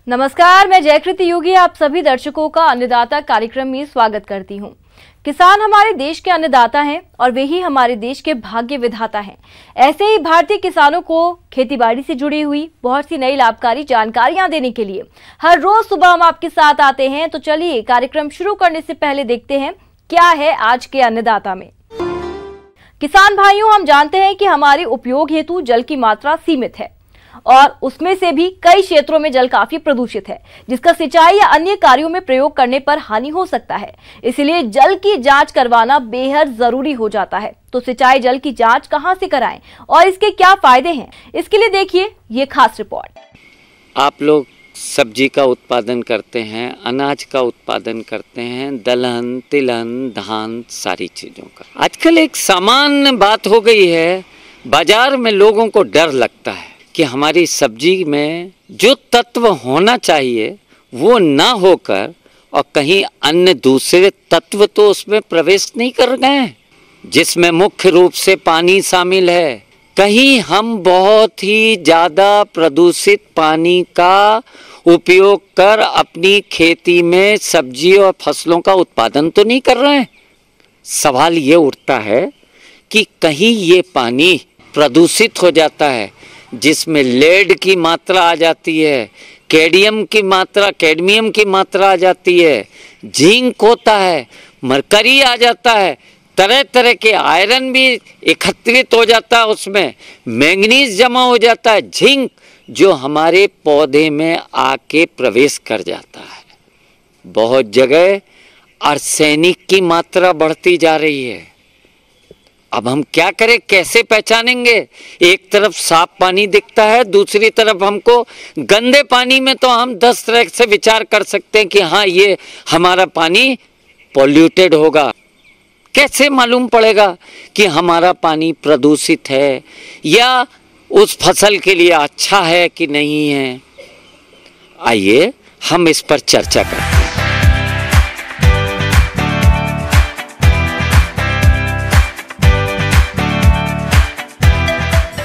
नमस्कार, मैं जयकृति योगी आप सभी दर्शकों का अन्नदाता कार्यक्रम में स्वागत करती हूं। किसान हमारे देश के अन्नदाता हैं और वे ही हमारे देश के भाग्य विधाता हैं। ऐसे ही भारतीय किसानों को खेतीबाड़ी से जुड़ी हुई बहुत सी नई लाभकारी जानकारियां देने के लिए हर रोज सुबह हम आपके साथ आते हैं। तो चलिए कार्यक्रम शुरू करने से पहले देखते हैं क्या है आज के अन्नदाता में। किसान भाइयों, हम जानते हैं कि हमारे उपयोग हेतु जल की मात्रा सीमित है और उसमें से भी कई क्षेत्रों में जल काफी प्रदूषित है, जिसका सिंचाई या अन्य कार्यों में प्रयोग करने पर हानि हो सकता है। इसलिए जल की जांच करवाना बेहद जरूरी हो जाता है। तो सिंचाई जल की जांच कहां से कराएं और इसके क्या फायदे हैं, इसके लिए देखिए ये खास रिपोर्ट। आप लोग सब्जी का उत्पादन करते हैं, अनाज का उत्पादन करते हैं, दलहन, तिलहन, धान, सारी चीजों का। आजकल एक सामान्य बात हो गई है, बाजार में लोगों को डर लगता है कि हमारी सब्जी में जो तत्व होना चाहिए वो ना होकर और कहीं अन्य दूसरे तत्व तो उसमें प्रवेश नहीं कर गए, जिसमें मुख्य रूप से पानी शामिल है। कहीं हम बहुत ही ज़्यादा प्रदूषित पानी का उपयोग कर अपनी खेती में सब्जी और फसलों का उत्पादन तो नहीं कर रहे हैं। सवाल ये उठता है कि कहीं ये पानी प्रदूषित हो जाता है, जिसमें लेड की मात्रा आ जाती है, कैडमियम की मात्रा आ जाती है, जिंक होता है, मरकरी आ जाता है, तरह तरह के आयरन भी एकत्रित हो जाता है, उसमें मैंगनीज जमा हो जाता है, जिंक जो हमारे पौधे में आके प्रवेश कर जाता है। बहुत जगह आर्सेनिक की मात्रा बढ़ती जा रही है। अब हम क्या करें, कैसे पहचानेंगे? एक तरफ साफ पानी दिखता है, दूसरी तरफ हमको गंदे पानी में तो हम 10 तरह से विचार कर सकते हैं कि हाँ ये हमारा पानी पॉल्यूटेड होगा। कैसे मालूम पड़ेगा कि हमारा पानी प्रदूषित है या उस फसल के लिए अच्छा है कि नहीं है? आइए हम इस पर चर्चा करते हैं।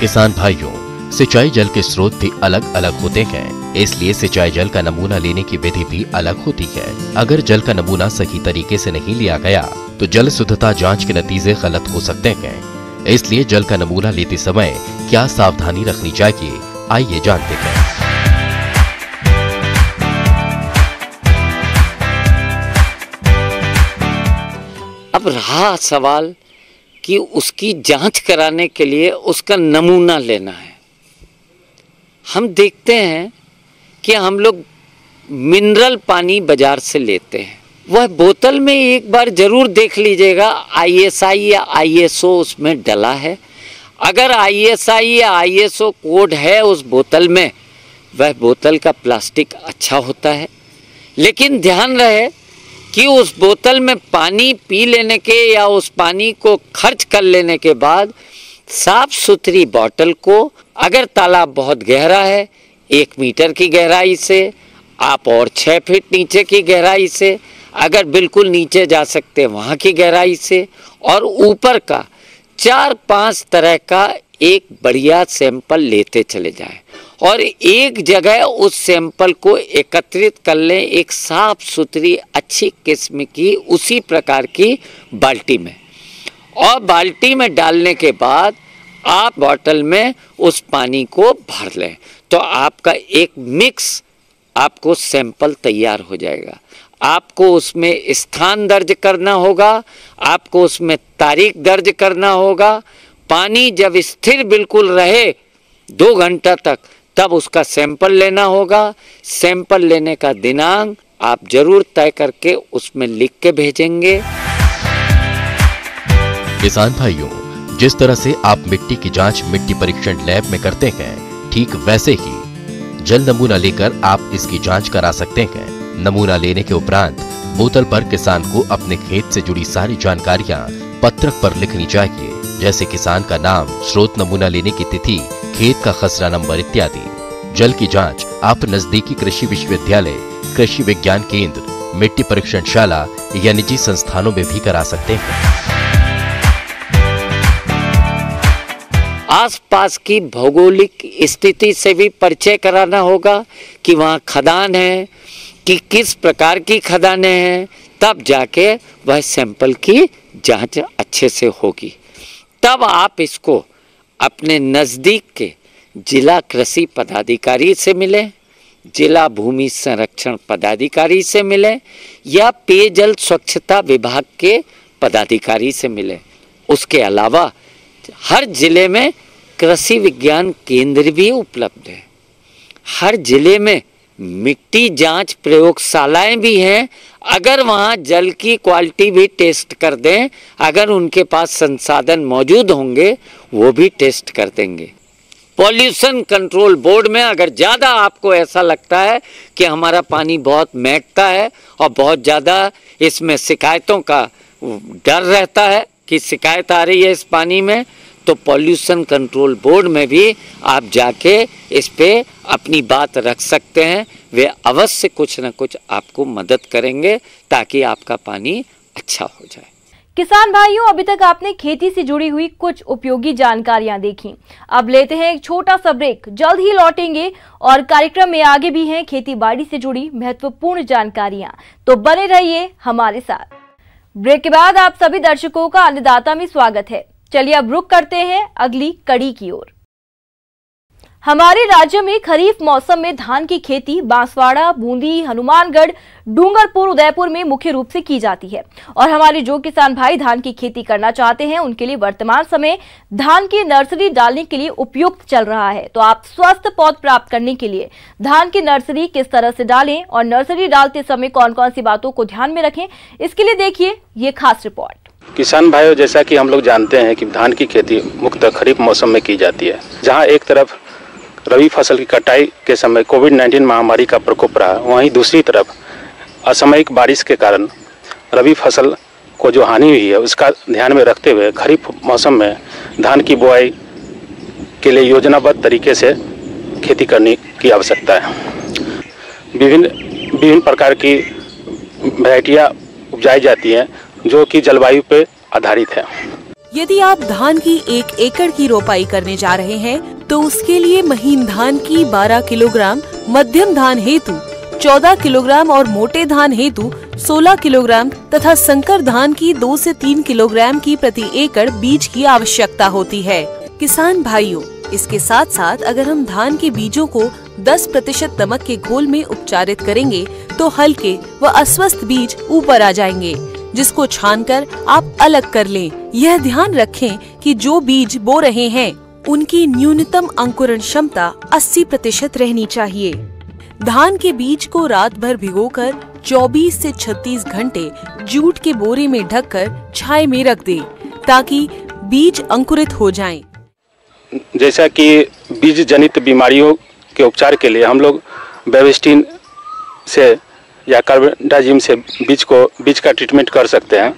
किसान भाइयों, सिंचाई जल के स्रोत भी अलग अलग होते हैं, इसलिए सिंचाई जल का नमूना लेने की विधि भी अलग होती है। अगर जल का नमूना सही तरीके से नहीं लिया गया तो जल शुद्धता जांच के नतीजे गलत हो सकते हैं। इसलिए जल का नमूना लेते समय क्या सावधानी रखनी चाहिए, आइए जानते हैं। अब रहा सवाल कि उसकी जांच कराने के लिए उसका नमूना लेना है। हम देखते हैं कि हम लोग मिनरल पानी बाजार से लेते हैं, वह बोतल में एक बार जरूर देख लीजिएगा ISI या ISO उसमें डला है। अगर ISI या ISO कोड है उस बोतल में, वह बोतल का प्लास्टिक अच्छा होता है। लेकिन ध्यान रहे कि उस बोतल में पानी पी लेने के या उस पानी को खर्च कर लेने के बाद साफ सुथरी बोतल को, अगर तालाब बहुत गहरा है 1 मीटर की गहराई से आप और 6 फीट नीचे की गहराई से, अगर बिल्कुल नीचे जा सकते वहाँ की गहराई से, और ऊपर का 4-5 तरह का एक बढ़िया सैंपल लेते चले जाएं और एक जगह उस सैंपल को एकत्रित कर लें एक साफ सुथरी अच्छी किस्म की उसी प्रकार की बाल्टी में, और बाल्टी में डालने के बाद आप बोतल में उस पानी को भर लें तो आपका एक मिक्स आपको सैंपल तैयार हो जाएगा। आपको उसमें स्थान दर्ज करना होगा, आपको उसमें तारीख दर्ज करना होगा। पानी जब स्थिर बिल्कुल रहे 2 घंटा तक, तब उसका सैंपल लेना होगा। सैंपल लेने का दिनांक आप जरूर तय करके उसमें लिख के भेजेंगे। किसान भाइयों, जिस तरह से आप मिट्टी की जांच मिट्टी परीक्षण लैब में करते हैं, ठीक वैसे ही जल नमूना लेकर आप इसकी जांच करा सकते हैं। नमूना लेने के उपरांत बोतल पर किसान को अपने खेत से जुड़ी सारी जानकारियां पत्रक पर लिखनी चाहिए, जैसे किसान का नाम, स्रोत, नमूना लेने की तिथि, खेत का खसरा नंबर इत्यादि। जल की जांच आप नजदीकी कृषि विश्वविद्यालय, कृषि विज्ञान केंद्र, मिट्टी परीक्षणशाला या निजी संस्थानों में भी करा सकते हैं। आसपास की भौगोलिक स्थिति से भी परिचय कराना होगा कि वहाँ खदान है कि किस प्रकार की खदानें हैं, तब जाके वह सैंपल की जांच अच्छे से होगी। तब आप इसको अपने नज़दीक के जिला कृषि पदाधिकारी से मिलें, जिला भूमि संरक्षण पदाधिकारी से मिलें या पेयजल स्वच्छता विभाग के पदाधिकारी से मिलें। उसके अलावा हर जिले में कृषि विज्ञान केंद्र भी उपलब्ध है। हर जिले में मिट्टी जांच प्रयोगशालाएं भी हैं। अगर वहाँ जल की क्वालिटी भी टेस्ट कर दें, अगर उनके पास संसाधन मौजूद होंगे वो भी टेस्ट कर देंगे। पॉल्यूशन कंट्रोल बोर्ड में अगर ज़्यादा आपको ऐसा लगता है कि हमारा पानी बहुत महकता है और बहुत ज़्यादा इसमें शिकायतों का डर रहता है कि शिकायत आ रही है इस पानी में, तो पॉल्यूशन कंट्रोल बोर्ड में भी आप जाके इस पे अपनी बात रख सकते हैं। वे अवश्य कुछ न कुछ आपको मदद करेंगे ताकि आपका पानी अच्छा हो जाए। किसान भाइयों, अभी तक आपने खेती से जुड़ी हुई कुछ उपयोगी जानकारियां देखी। अब लेते हैं एक छोटा सा ब्रेक, जल्द ही लौटेंगे और कार्यक्रम में आगे भी हैं खेती बाड़ी से जुड़ी महत्वपूर्ण जानकारियां, तो बने रहिए हमारे साथ। ब्रेक के बाद आप सभी दर्शकों का अन्नदाता में स्वागत है। चलिए अब रुक करते हैं अगली कड़ी की ओर। हमारे राज्य में खरीफ मौसम में धान की खेती बांसवाड़ा, बूंदी, हनुमानगढ़, डूंगरपुर, उदयपुर में मुख्य रूप से की जाती है। और हमारे जो किसान भाई धान की खेती करना चाहते हैं उनके लिए वर्तमान समय धान की नर्सरी डालने के लिए उपयुक्त चल रहा है। तो आप स्वस्थ पौध प्राप्त करने के लिए धान की नर्सरी किस तरह से डालें और नर्सरी डालते समय कौन कौन सी बातों को ध्यान में रखें, इसके लिए देखिए ये खास रिपोर्ट। किसान भाइयों, जैसा कि हम लोग जानते हैं कि धान की खेती मुख्यतः खरीफ मौसम में की जाती है, जहाँ एक तरफ रबी फसल की कटाई के समय कोविड-19 महामारी का प्रकोप रहा, वहीं दूसरी तरफ असामयिक बारिश के कारण रबी फसल को जो हानि हुई है उसका ध्यान में रखते हुए खरीफ मौसम में धान की बुआई के लिए योजनाबद्ध तरीके से खेती करने की आवश्यकता है। विभिन्न प्रकार की वैरायटियाँ उपजाई जाती हैं जो कि जलवायु पे आधारित है। यदि आप धान की 1 एकड़ की रोपाई करने जा रहे हैं तो उसके लिए महीन धान की 12 किलोग्राम, मध्यम धान हेतु 14 किलोग्राम और मोटे धान हेतु 16 किलोग्राम तथा संकर धान की 2 से 3 किलोग्राम की प्रति एकड़ बीज की आवश्यकता होती है। किसान भाइयों, इसके साथ साथ अगर हम धान के बीजों को 10% नमक के घोल में उपचारित करेंगे तो हल्के व अस्वस्थ बीज ऊपर आ जाएंगे, जिसको छानकर आप अलग कर लें। यह ध्यान रखें कि जो बीज बो रहे हैं उनकी न्यूनतम अंकुरण क्षमता 80% रहनी चाहिए। धान के बीज को रात भर भिगोकर 24 से 36 घंटे जूट के बोरे में ढककर छाया में रख दें ताकि बीज अंकुरित हो जाएं। जैसा कि बीज जनित बीमारियों के उपचार के लिए हम लोग बेविस्टिन से या कार्बेंडाजिम से बीज का ट्रीटमेंट कर सकते हैं।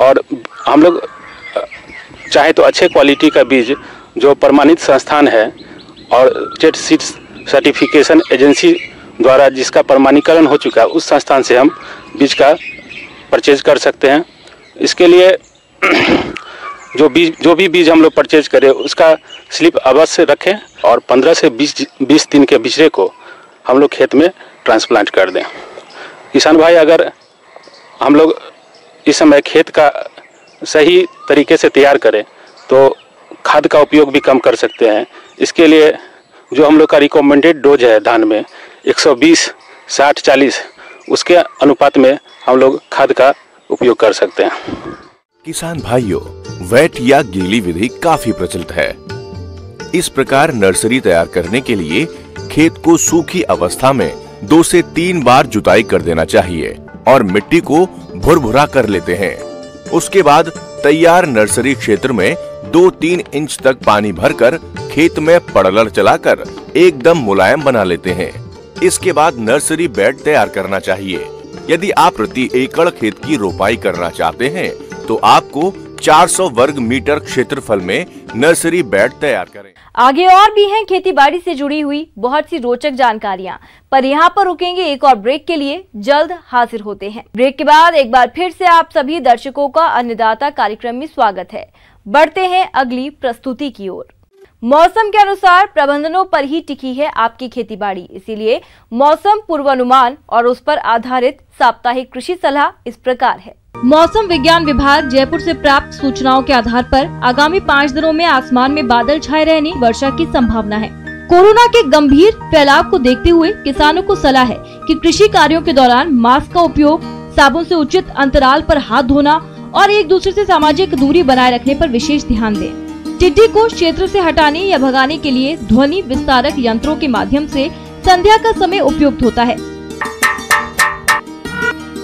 और हम लोग चाहे तो अच्छे क्वालिटी का बीज जो प्रमाणित संस्थान है और स्टेट सीड सर्टिफिकेशन एजेंसी द्वारा जिसका प्रमाणीकरण हो चुका है उस संस्थान से हम बीज का परचेज कर सकते हैं। इसके लिए जो भी बीज हम लोग परचेज करें उसका स्लिप अवश्य रखें और 15 से 20 दिन के बिचड़े को हम लोग खेत में ट्रांसप्लांट कर दें। किसान भाई, अगर हम लोग इस समय खेत का सही तरीके से तैयार करें तो खाद का उपयोग भी कम कर सकते हैं। इसके लिए जो हम लोग का रिकमेंडेड डोज है धान में 120, 60, 40 उसके अनुपात में हम लोग खाद का उपयोग कर सकते हैं। किसान भाइयों, वेट या गीली विधि काफी प्रचलित है। इस प्रकार नर्सरी तैयार करने के लिए खेत को सूखी अवस्था में 2 से 3 बार जुताई कर देना चाहिए और मिट्टी को भुरभुरा कर लेते हैं। उसके बाद तैयार नर्सरी क्षेत्र में 2-3 इंच तक पानी भरकर खेत में पड़लर चलाकर एकदम मुलायम बना लेते हैं। इसके बाद नर्सरी बेड तैयार करना चाहिए। यदि आप प्रति एकड़ खेत की रोपाई करना चाहते हैं तो आपको 400 वर्ग मीटर क्षेत्रफल में नर्सरी बेड तैयार करें। आगे और भी हैं खेती बाड़ी से जुड़ी हुई बहुत सी रोचक जानकारियां, पर यहाँ पर रुकेंगे एक और ब्रेक के लिए, जल्द हाजिर होते हैं। ब्रेक के बाद एक बार फिर से आप सभी दर्शकों का अन्नदाता कार्यक्रम में स्वागत है। बढ़ते हैं अगली प्रस्तुति की ओर। मौसम के अनुसार प्रबंधनों पर ही टिकी है आपकी खेतीबाड़ी, इसीलिए मौसम पूर्वानुमान और उस पर आधारित साप्ताहिक कृषि सलाह इस प्रकार है। मौसम विज्ञान विभाग जयपुर से प्राप्त सूचनाओं के आधार पर आगामी 5 दिनों में आसमान में बादल छाए रहने, वर्षा की संभावना है। कोरोना के गंभीर फैलाव को देखते हुए किसानों को सलाह है कि कृषि कार्यों के दौरान मास्क का उपयोग, साबुन से उचित अंतराल पर हाथ धोना और एक दूसरे से सामाजिक दूरी बनाए रखने पर विशेष ध्यान दें। टिड्डी को क्षेत्र से हटाने या भगाने के लिए ध्वनि विस्तारक यंत्रों के माध्यम से संध्या का समय उपयुक्त होता है।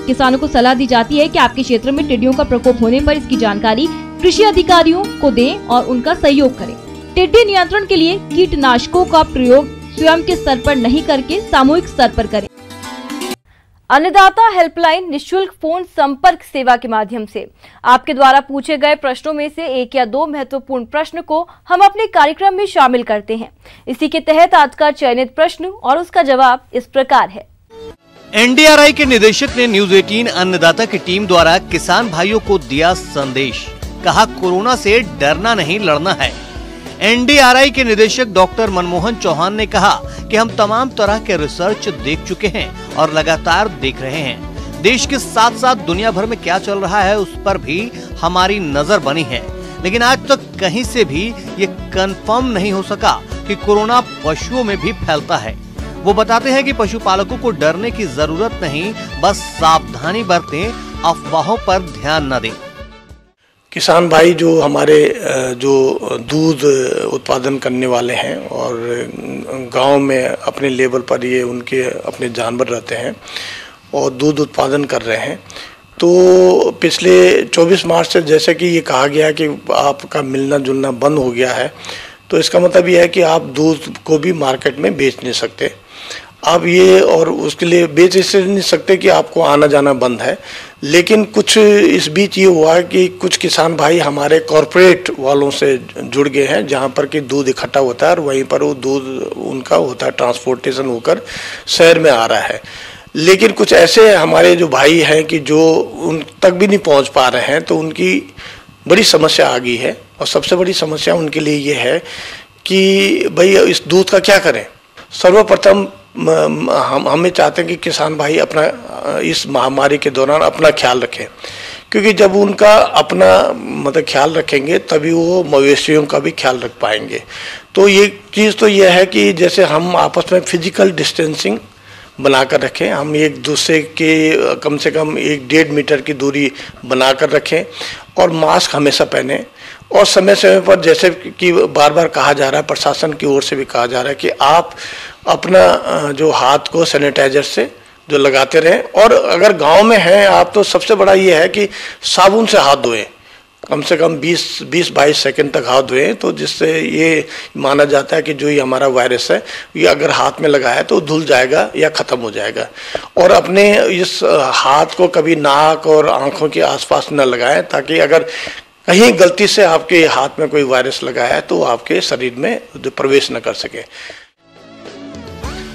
किसानों को सलाह दी जाती है कि आपके क्षेत्र में टिड्डियों का प्रकोप होने पर इसकी जानकारी कृषि अधिकारियों को दें और उनका सहयोग करें। टिड्डी नियंत्रण के लिए कीटनाशकों का प्रयोग स्वयं के स्तर पर नहीं करके सामूहिक स्तर पर करें। अन्नदाता हेल्पलाइन निशुल्क फोन संपर्क सेवा के माध्यम से आपके द्वारा पूछे गए प्रश्नों में से 1 या 2 महत्वपूर्ण प्रश्न को हम अपने कार्यक्रम में शामिल करते हैं। इसी के तहत आज का चयनित प्रश्न और उसका जवाब इस प्रकार है। एनडीआरआई के निदेशक ने न्यूज 18 अन्नदाता की टीम द्वारा किसान भाइयों को दिया संदेश, कहा कोरोना से डरना नहीं लड़ना है। एनडीआरआई के निदेशक डॉक्टर मनमोहन चौहान ने कहा कि हम तमाम तरह के रिसर्च देख चुके हैं और लगातार देख रहे हैं। देश के साथ साथ दुनिया भर में क्या चल रहा है उस पर भी हमारी नजर बनी है, लेकिन आज तक कहीं से भी ये कंफर्म नहीं हो सका कि कोरोना पशुओं में भी फैलता है। वो बताते हैं कि पशुपालकों को डरने की जरूरत नहीं, बस सावधानी बरतें, अफवाहों पर ध्यान न दें। किसान भाई जो हमारे जो दूध उत्पादन करने वाले हैं और गांव में अपने लेवल पर ये उनके अपने जानवर रहते हैं और दूध उत्पादन कर रहे हैं, तो पिछले 24 मार्च से जैसे कि ये कहा गया कि आपका मिलना जुलना बंद हो गया है, तो इसका मतलब ये है कि आप दूध को भी मार्केट में बेच नहीं सकते। आप ये और उसके लिए बेच इससे नहीं सकते कि आपको आना जाना बंद है। लेकिन कुछ इस बीच ये हुआ कि कुछ किसान भाई हमारे कॉरपोरेट वालों से जुड़ गए हैं, जहाँ पर कि दूध इकट्ठा होता है और वहीं पर वो दूध उनका होता है, ट्रांसपोर्टेशन होकर शहर में आ रहा है। लेकिन कुछ ऐसे हमारे जो भाई हैं कि जो उन तक भी नहीं पहुँच पा रहे हैं, तो उनकी बड़ी समस्या आ गई है। और सबसे बड़ी समस्या उनके लिए ये है कि भाई इस दूध का क्या करें। सर्वप्रथम हमें चाहते हैं कि किसान भाई अपना इस महामारी के दौरान अपना ख्याल रखें, क्योंकि जब उनका अपना मतलब ख्याल रखेंगे तभी वो मवेशियों का भी ख्याल रख पाएंगे। तो ये चीज़ तो ये है कि जैसे हम आपस में फिजिकल डिस्टेंसिंग बनाकर रखें, हम एक दूसरे के कम से कम 1-1.5 मीटर की दूरी बनाकर रखें और मास्क हमेशा पहने। और समय समय पर जैसे कि बार बार कहा जा रहा है, प्रशासन की ओर से भी कहा जा रहा है कि आप अपना जो हाथ को सैनिटाइजर से जो लगाते रहें। और अगर गांव में हैं आप, तो सबसे बड़ा ये है कि साबुन से हाथ धोएं, कम से कम 20-22 सेकंड तक हाथ धोएं, तो जिससे ये माना जाता है कि जो ये हमारा वायरस है ये अगर हाथ में लगा है तो धुल जाएगा या ख़त्म हो जाएगा। और अपने इस हाथ को कभी नाक और आँखों के आसपास न लगाएं, ताकि अगर कहीं गलती से आपके हाथ में कोई वायरस लगा है तो आपके शरीर में प्रवेश न कर सके।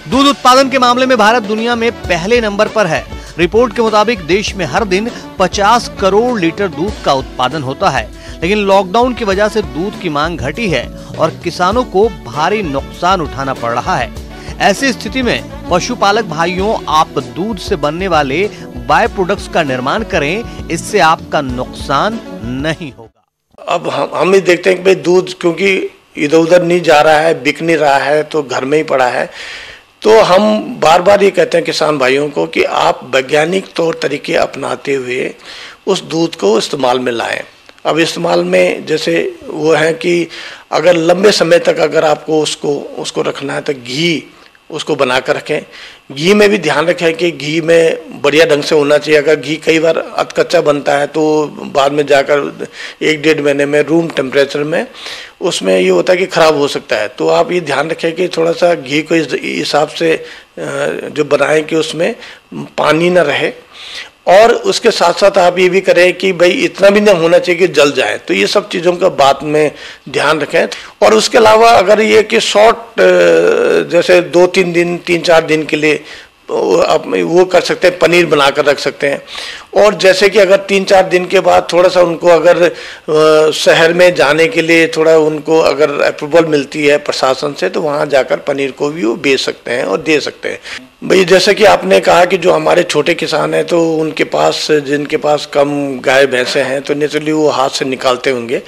दूध उत्पादन के मामले में भारत दुनिया में पहले नंबर पर है। रिपोर्ट के मुताबिक देश में हर दिन 50 करोड़ लीटर दूध का उत्पादन होता है, लेकिन लॉकडाउन की वजह से दूध की मांग घटी है और किसानों को भारी नुकसान उठाना पड़ रहा है। ऐसी स्थिति में पशुपालक भाइयों, आप दूध से बनने वाले बाय प्रोडक्ट्स का निर्माण करें, इससे आपका नुकसान नहीं होगा। अब हम भी देखते हैं कि भाई दूध क्योंकि इधर उधर नहीं जा रहा है, बिक नहीं रहा है, तो घर में ही पड़ा है, तो हम बार बार ये कहते हैं किसान भाइयों को कि आप वैज्ञानिक तौर तरीके अपनाते हुए उस दूध को इस्तेमाल में लाएं। अब इस्तेमाल में जैसे वो है कि अगर लंबे समय तक अगर आपको उसको रखना है तो घी उसको बना कर रखें। घी में भी ध्यान रखें कि घी में बढ़िया ढंग से होना चाहिए। अगर घी कई बार अधकच्चा बनता है तो बाद में जाकर 1-1.5 महीने में रूम टेम्परेचर में उसमें ये होता है कि ख़राब हो सकता है। तो आप ये ध्यान रखें कि थोड़ा सा घी को इस हिसाब से जो बनाएं कि उसमें पानी ना रहे, और उसके साथ साथ आप ये भी करें कि भाई इतना भी नहीं होना चाहिए कि जल जाए। तो ये सब चीज़ों का बात में ध्यान रखें। और उसके अलावा अगर ये कि शॉर्ट जैसे 2-3 दिन 3-4 दिन के लिए वो कर सकते हैं, पनीर बनाकर रख सकते हैं। और जैसे कि अगर 3-4 दिन के बाद थोड़ा सा उनको अगर शहर में जाने के लिए थोड़ा उनको अगर अप्रूवल मिलती है प्रशासन से, तो वहाँ जाकर पनीर को भी वो बेच सकते हैं और दे सकते हैं। भाई जैसे कि आपने कहा कि जो हमारे छोटे किसान हैं तो उनके पास, जिनके पास कम गाय भैंसे हैं, तो नेचुरली वो हाथ से निकालते होंगे।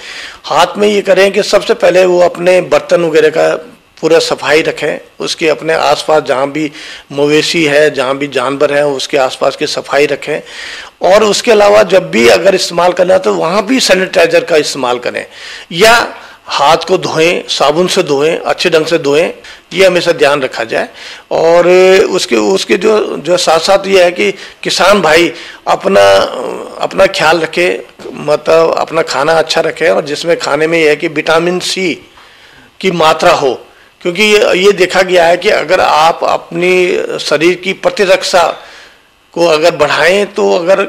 हाथ में ये करें कि सबसे पहले वो अपने बर्तन वगैरह का पूरा सफाई रखें, उसके अपने आसपास जहाँ भी मवेशी है, जहाँ भी जानवर हैं, उसके आसपास की सफाई रखें। और उसके अलावा जब भी अगर इस्तेमाल करना है तो वहाँ भी सैनिटाइजर का इस्तेमाल करें, या हाथ को धोएं, साबुन से धोएं, अच्छे ढंग से धोएं, ये हमेशा ध्यान रखा जाए। और उसके जो साथ साथ ये है कि किसान भाई अपना ख्याल रखे, मतलब अपना खाना अच्छा रखे, और जिसमें खाने में ये है कि विटामिन सी की मात्रा हो, क्योंकि ये देखा गया है कि अगर आप अपनी शरीर की प्रतिरक्षा को अगर बढ़ाएं, तो अगर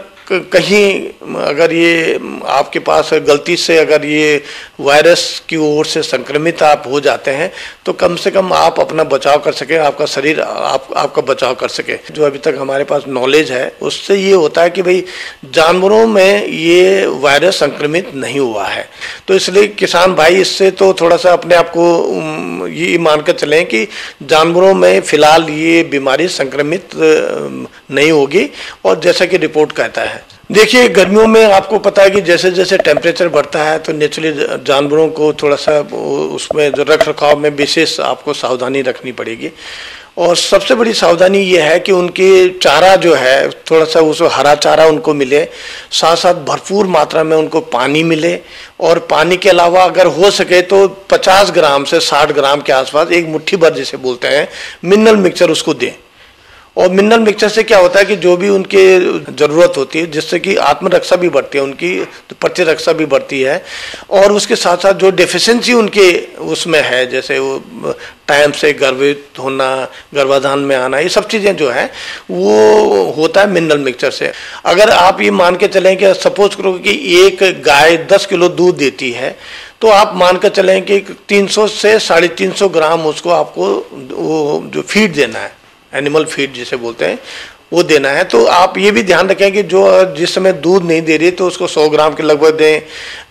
कहीं अगर ये आपके पास गलती से अगर ये वायरस की ओर से संक्रमित आप हो जाते हैं, तो कम से कम आप अपना बचाव कर सकें, आपका शरीर आपका बचाव कर सके। जो अभी तक हमारे पास नॉलेज है उससे ये होता है कि भाई जानवरों में ये वायरस संक्रमित नहीं हुआ है, तो इसलिए किसान भाई इससे तो थोड़ा सा अपने आप को ये मानकर चलें कि जानवरों में फिलहाल ये बीमारी संक्रमित नहीं होगी। और जैसा कि रिपोर्ट कहता है, देखिए गर्मियों में आपको पता है कि जैसे जैसे टेम्परेचर बढ़ता है तो नेचुरली जानवरों को थोड़ा सा उसमें जो रख रखाव में विशेष आपको सावधानी रखनी पड़ेगी। और सबसे बड़ी सावधानी ये है कि उनके चारा जो है थोड़ा सा उसको हरा चारा उनको मिले, साथ साथ भरपूर मात्रा में उनको पानी मिले। और पानी के अलावा अगर हो सके तो 50 ग्राम से 60 ग्राम के आसपास, एक मुट्ठी भर जिसे बोलते हैं, मिनरल मिक्सचर उसको दें। और मिनरल मिक्सचर से क्या होता है कि जो भी उनके ज़रूरत होती है, जिससे कि आत्मरक्षा भी बढ़ती है, उनकी प्रतिरक्षा भी बढ़ती है। और उसके साथ साथ जो डेफिशिएंसी उनके उसमें है, जैसे वो टाइम से गर्भित होना, गर्भाधान में आना, ये सब चीज़ें जो है वो होता है मिनरल मिक्सचर से। अगर आप ये मान के चलें कि सपोज करो कि एक गाय 10 किलो दूध देती है, तो आप मान कर चलें कि 300 से 350 ग्राम उसको आपको वो जो फीड देना है, एनिमल फीड जिसे बोलते हैं, वो देना है। तो आप ये भी ध्यान रखें कि जो जिस समय दूध नहीं दे रही तो उसको 100 ग्राम के लगभग दें,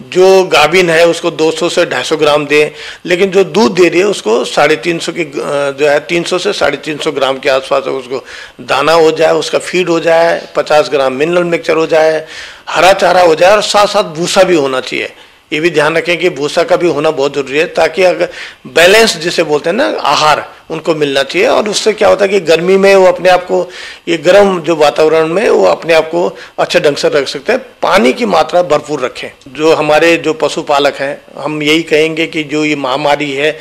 जो गाभिन है उसको 200 से 250 ग्राम दें, लेकिन जो दूध दे रही है उसको 350 की जो है 300 से 350 ग्राम के आसपास उसको दाना हो जाए, उसका फीड हो जाए, 50 ग्राम मिनरल मिक्सचर हो जाए, हरा चारा हो जाए, और साथ साथ भूसा भी होना चाहिए। ये भी ध्यान रखें कि भूसा का भी होना बहुत जरूरी है, ताकि अगर बैलेंस जिसे बोलते हैं ना आहार उनको मिलना चाहिए। और उससे क्या होता है कि गर्मी में वो अपने आप को, ये गर्म जो वातावरण में वो अपने आप को अच्छे ढंग से रख सकते हैं। पानी की मात्रा भरपूर रखें। जो हमारे जो पशुपालक हैं, हम यही कहेंगे कि जो ये महामारी है,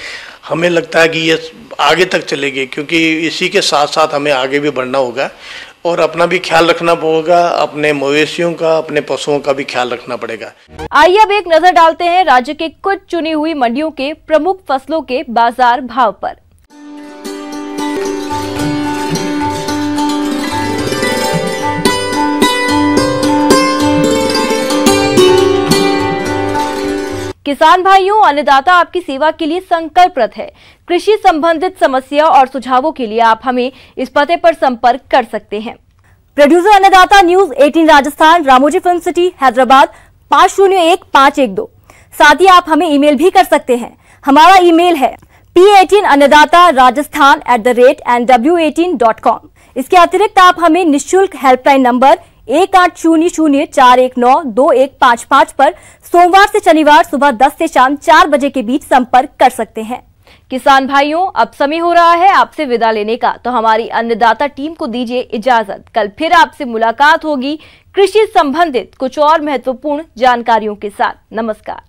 हमें लगता है कि ये आगे तक चलेगी, क्योंकि इसी के साथ साथ हमें आगे भी बढ़ना होगा और अपना भी ख्याल रखना होगा, अपने मवेशियों का, अपने पशुओं का भी ख्याल रखना पड़ेगा। आइए अब एक नजर डालते हैं राज्य के कुछ चुनी हुई मंडियों के प्रमुख फसलों के बाजार भाव पर। किसान भाइयों, अन्नदाता आपकी सेवा के लिए संकल्परत है। कृषि संबंधित समस्या और सुझावों के लिए आप हमें इस पते पर संपर्क कर सकते हैं। प्रोड्यूसर अन्नदाता news 18 Rajasthan, Ramoji film city, Hyderabad 501512। साथ ही आप हमें ईमेल भी कर सकते हैं। हमारा ईमेल है p18annadatarajasthan@nw18.com। इसके अतिरिक्त आप हमें निःशुल्क हेल्पलाइन नंबर 1800419255 पर सोमवार से शनिवार सुबह 10 से शाम 4 बजे के बीच संपर्क कर सकते हैं। किसान भाइयों, अब समय हो रहा है आपसे विदा लेने का, तो हमारी अन्नदाता टीम को दीजिए इजाजत। कल फिर आपसे मुलाकात होगी कृषि संबंधित कुछ और महत्वपूर्ण जानकारियों के साथ। नमस्कार।